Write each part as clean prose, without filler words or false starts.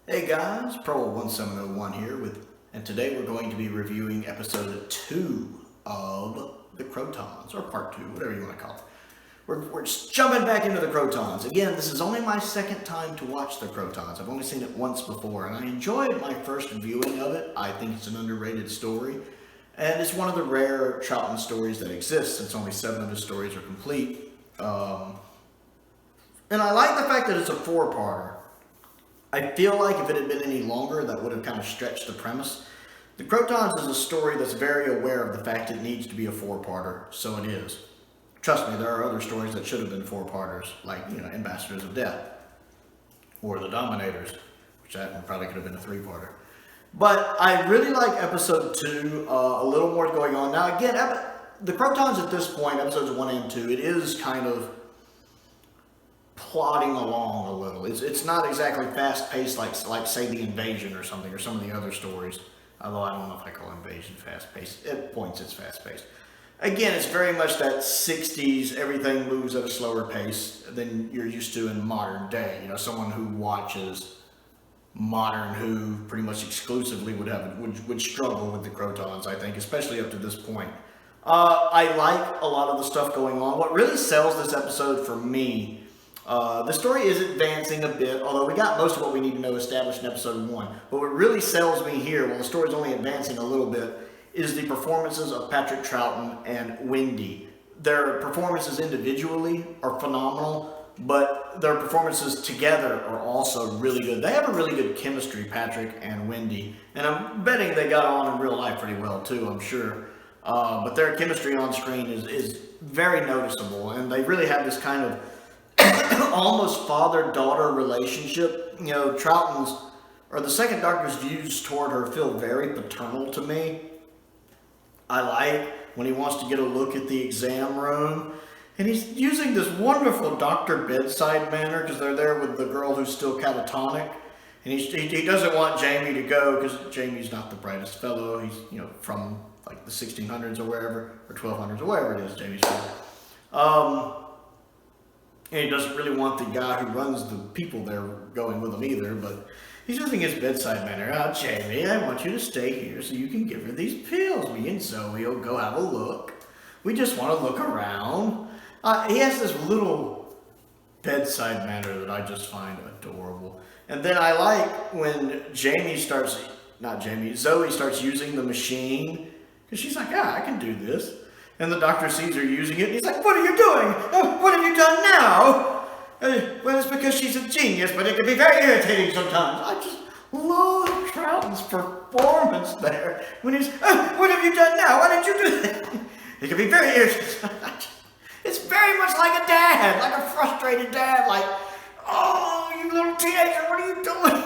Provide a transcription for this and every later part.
Hey guys, Prowl 1701 here and today we're going to be reviewing episode 2 of the Krotons, or part 2, whatever you want to call it. We're just jumping back into the Krotons. Again, this is only my second time to watch the Krotons. I've only seen it once before, and I enjoyed my first viewing of it. I think it's an underrated story, and it's one of the rare Troughton stories that exists, since only 7 of his stories are complete. And I like the fact that it's a 4-parter. I feel like if it had been any longer, that would have kind of stretched the premise. The Krotons is a story that's very aware of the fact it needs to be a 4-parter, so it is. Trust me, there are other stories that should have been 4-parters, like, Ambassadors of Death, or The Dominators, which that one probably could have been a 3-parter. But I really like episode 2, a little more going on. Now again, the Krotons at this point, episodes 1 and 2, it is kind of plodding along a little. It's not exactly fast-paced like say The Invasion or something, or some of the other stories. Although I don't know if I call Invasion fast-paced. At points it's fast-paced. Again, it's very much that 60s, everything moves at a slower pace than you're used to in modern day. Someone who watches modern Who pretty much exclusively would struggle with the Krotons, I think, especially up to this point. I like a lot of the stuff going on. What really sells this episode for me, the story is advancing a bit, although we got most of what we need to know established in episode 1. But what really sells me here, while the story's only advancing a little bit, is the performances of Patrick Troughton and Wendy. Their performances individually are phenomenal, but their performances together are also really good. They have a really good chemistry, Patrick and Wendy, and I'm betting they got on in real life pretty well too, I'm sure. But their chemistry on screen is very noticeable, and they really have this kind of almost father-daughter relationship. Troughton's, or the second Doctor's views toward her feel very paternal to me. I like when he wants to get a look at the exam room, and he's using this wonderful doctor bedside manner because they're there with the girl who's still catatonic, and he doesn't want Jamie to go because Jamie's not the brightest fellow. He's from like the 1600s or wherever, or 1200s or wherever it is Jamie's from. And he doesn't really want the guy who runs the people there going with him either, but he's using his bedside manner. "Oh, Jamie, I want you to stay here so you can give her these pills. Me and Zoe will go have a look. We just want to look around." He has this little bedside manner that I just find adorable. And then I like when Zoe starts using the machine, because she's like, "I can do this." And the Doctor sees her using it, and he's like, "What are you doing? What have you done now?" Well, it's because she's a genius, but it can be very irritating sometimes. I just love Troughton's performance there. When he's, "What have you done now? Why did you do that?" It can be very irritating. It's very much like a dad, like a frustrated dad, like, "Oh, you little teenager, what are you doing?"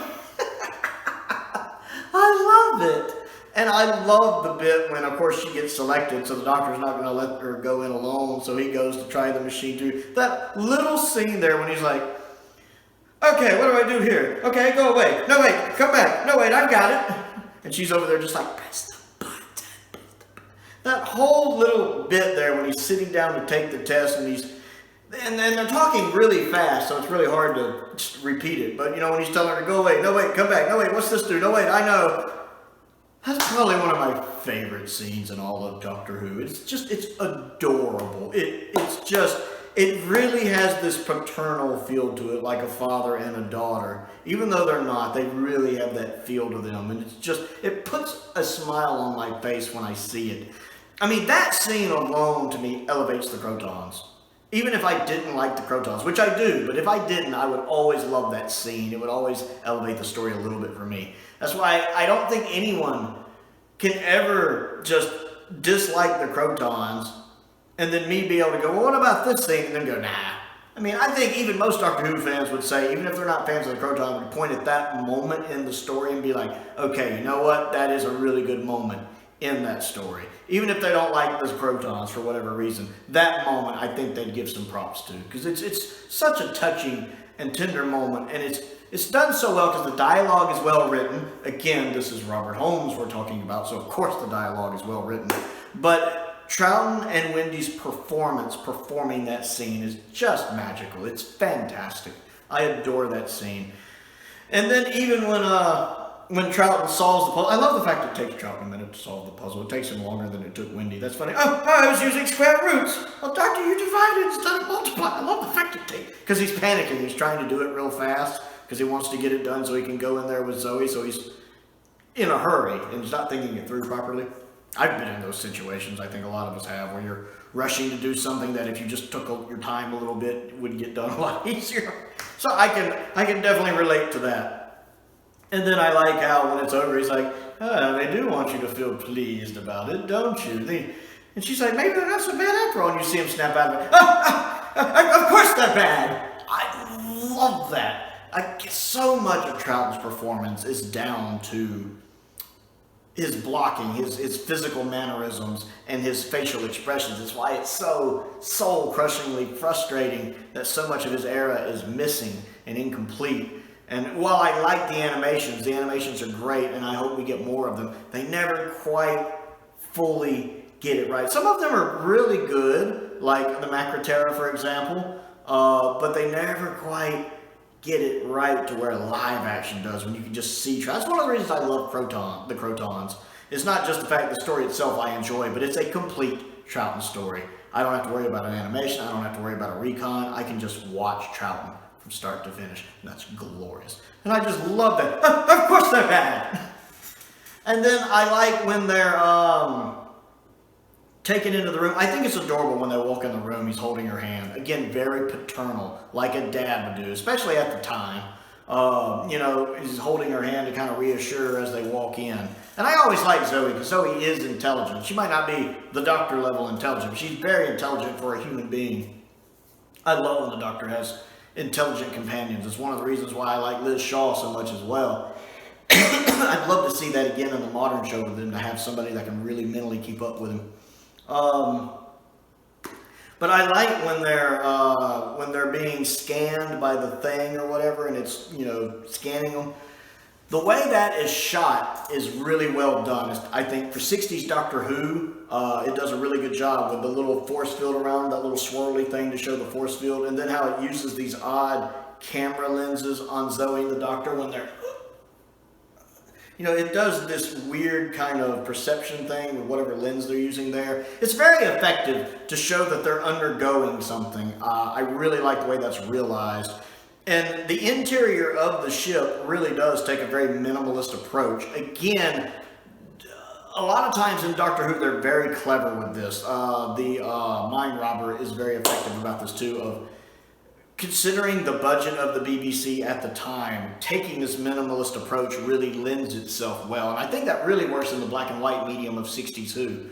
I love it. And I love the bit when, of course, she gets selected, so the Doctor's not going to let her go in alone, so he goes to try the machine too. That little scene there when he's like, "Okay, what do I do here? Okay, go away. No, wait, come back. No, wait, I've got it." And she's over there just like, "Press the button." That whole little bit there when he's sitting down to take the test, and then they're talking really fast, so it's really hard to repeat it. But, when he's telling her to go away, "No, wait, come back. No, wait, what's this do? No, wait, I know." That's probably one of my favorite scenes in all of Doctor Who. It's adorable. It really has this paternal feel to it, like a father and a daughter. Even though they're not, they really have that feel to them. And it puts a smile on my face when I see it. I mean, that scene alone, to me, elevates the Krotons. Even if I didn't like the Krotons, which I do, but if I didn't, I would always love that scene. It would always elevate the story a little bit for me. That's why I don't think anyone can ever just dislike the Krotons and then me be able to go, "Well, what about this scene?" and then go, "Nah." I mean, I think even most Doctor Who fans would say, even if they're not fans of the Krotons, would point at that moment in the story and be like, "Okay, you know what? That is a really good moment in that story." Even if they don't like the Krotons for whatever reason, that moment I think they'd give some props to, because it's such a touching and tender moment, and it's done so well because the dialogue is well written. Again, this is Robert Holmes we're talking about, so of course the dialogue is well written. But Troughton and Wendy's performing that scene is just magical. It's fantastic. I adore that scene. And then even when Trouton solves the puzzle, I love the fact it takes Trouton a minute to solve the puzzle. It takes him longer than it took Wendy. That's funny. Oh, I was using square roots. Well, Doctor, you divided instead of multiply. I love the fact it takes, because he's panicking. He's trying to do it real fast because he wants to get it done so he can go in there with Zoe. So he's in a hurry and he's not thinking it through properly. I've been in those situations. I think a lot of us have, where you're rushing to do something that if you just took your time a little bit would get done a lot easier. So I can definitely relate to that. And then I like how when it's over, he's like, oh, they do want you to feel pleased about it, don't you? And she's like, maybe they're not so bad after all. And you see him snap out of it. Of course they're bad. I love that. So much of Trouton's performance is down to his blocking, his physical mannerisms, and his facial expressions. It's why it's so soul-crushingly frustrating that so much of his era is missing and incomplete. And while I like the animations are great, and I hope we get more of them, they never quite fully get it right. Some of them are really good, like the Macroterra, for example, but they never quite get it right to where live action does, when you can just see. That's one of the reasons I love the Krotons. It's not just the fact the story itself I enjoy, but it's a complete Trouton story. I don't have to worry about an animation. I don't have to worry about a recon. I can just watch Trouton from start to finish, and that's glorious. And I just love that. Of course they're bad. And then I like when they're taken into the room. I think it's adorable when they walk in the room, he's holding her hand. Again, very paternal, like a dad would do, especially at the time. He's holding her hand to kind of reassure her as they walk in. And I always like Zoe, because Zoe is intelligent. She might not be the Doctor level intelligent, but she's very intelligent for a human being. I love when the Doctor has intelligent companions. It's one of the reasons why I like Liz Shaw so much as well. I'd love to see that again in the modern show with them, to have somebody that can really mentally keep up with him. But I like when they're being scanned by the thing or whatever, and it's, scanning them. The way that is shot is really well done. I think for 60s Doctor Who, it does a really good job with the little force field around, that little swirly thing to show the force field, and then how it uses these odd camera lenses on Zoe and the Doctor when they're, it does this weird kind of perception thing with whatever lens they're using there. It's very effective to show that they're undergoing something. I really like the way that's realized. And the interior of the ship really does take a very minimalist approach. Again, a lot of times in Doctor Who, they're very clever with this. The Mind Robber is very effective about this too, of considering the budget of the BBC at the time, taking this minimalist approach really lends itself well. And I think that really works in the black and white medium of 60s Who.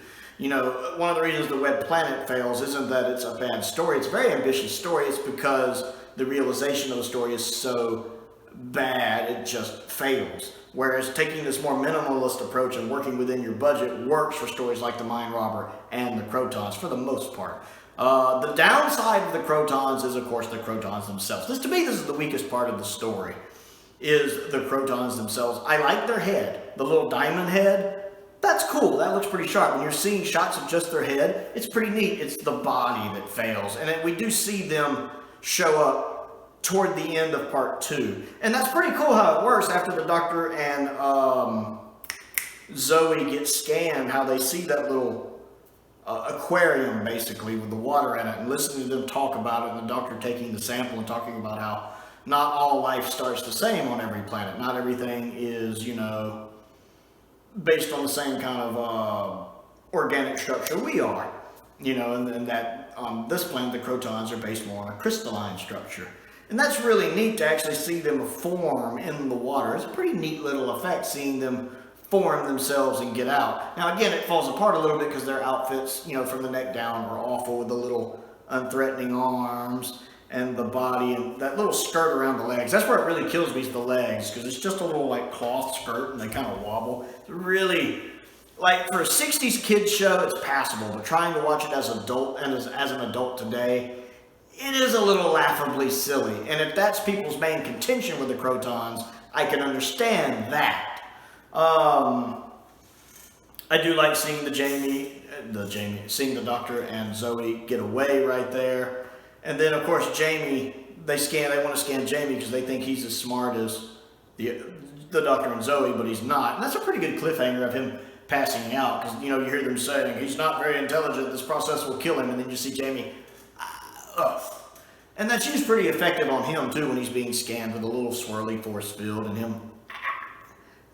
One of the reasons the Web Planet fails isn't that it's a bad story. It's a very ambitious story. It's because the realization of the story is so bad, it just fails. Whereas taking this more minimalist approach and working within your budget works for stories like The Mind Robber and the Krotons for the most part. The downside of the Krotons is, of course, the Krotons themselves. To me, this is the weakest part of the story, is the Krotons themselves. I like their head. The little diamond head, that's cool. That looks pretty sharp. When you're seeing shots of just their head, it's pretty neat. It's the body that fails. And we do see them show up toward the end of part 2. And that's pretty cool how it works after the Doctor and Zoe get scanned, how they see that little aquarium basically with the water in it, and listening to them talk about it, and the Doctor taking the sample and talking about how not all life starts the same on every planet. Not everything is, based on the same kind of organic structure we are. And that on this planet, the Krotons are based more on a crystalline structure. And that's really neat to actually see them form in the water. It's a pretty neat little effect seeing them form themselves and get out. Now again, it falls apart a little bit because their outfits, from the neck down are awful, with the little unthreatening arms and the body and that little skirt around the legs. That's where it really kills me, is the legs, because it's just a little like cloth skirt and they kind of wobble. It's really, like, for a 60s kids show, it's passable, but trying to watch it as an adult today, it is a little laughably silly. And if that's people's main contention with the Krotons, I can understand that. I do like seeing seeing the Doctor and Zoe get away right there. And then, of course, Jamie, they want to scan Jamie because they think he's as smart as the Doctor and Zoe, but he's not. And that's a pretty good cliffhanger of him passing out, because, you know, you hear them saying, he's not very intelligent, this process will kill him, and then you see Jamie, and that's used pretty effective on him, too, when he's being scanned with a little swirly force field, and him,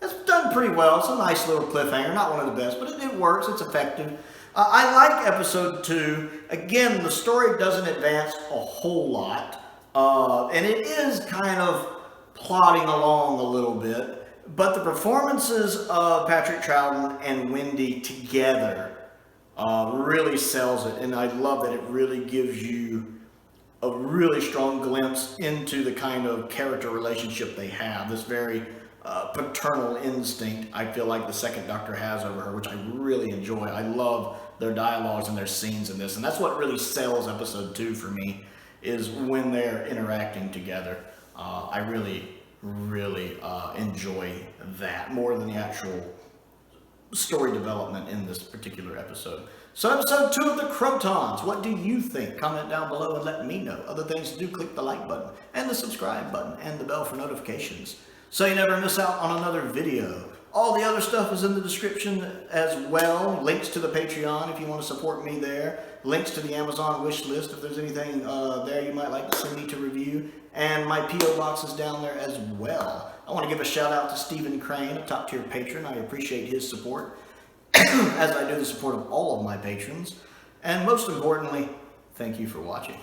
that's done pretty well. It's a nice little cliffhanger, not one of the best, but it works, it's effective. I like episode 2. Again, the story doesn't advance a whole lot, and it is kind of plodding along a little bit. But the performances of Patrick Troughton and Wendy together really sells it. And I love that it really gives you a really strong glimpse into the kind of character relationship they have. This very paternal instinct I feel like the second Doctor has over her, which I really enjoy. I love their dialogues and their scenes in this. And that's what really sells episode 2 for me, is when they're interacting together. I really enjoy that more than the actual story development in this particular episode. So episode 2 of the Krotons, what do you think? Comment down below and let me know. Other things to do, click the like button and the subscribe button and the bell for notifications, so you never miss out on another video. All the other stuff is in the description as well. Links to the Patreon if you want to support me there. Links to the Amazon wish list if there's anything there you might like to send me to review. And my P.O. box is down there as well. I want to give a shout out to Stephen Crane, a top tier patron. I appreciate his support, as I do the support of all of my patrons. And most importantly, thank you for watching.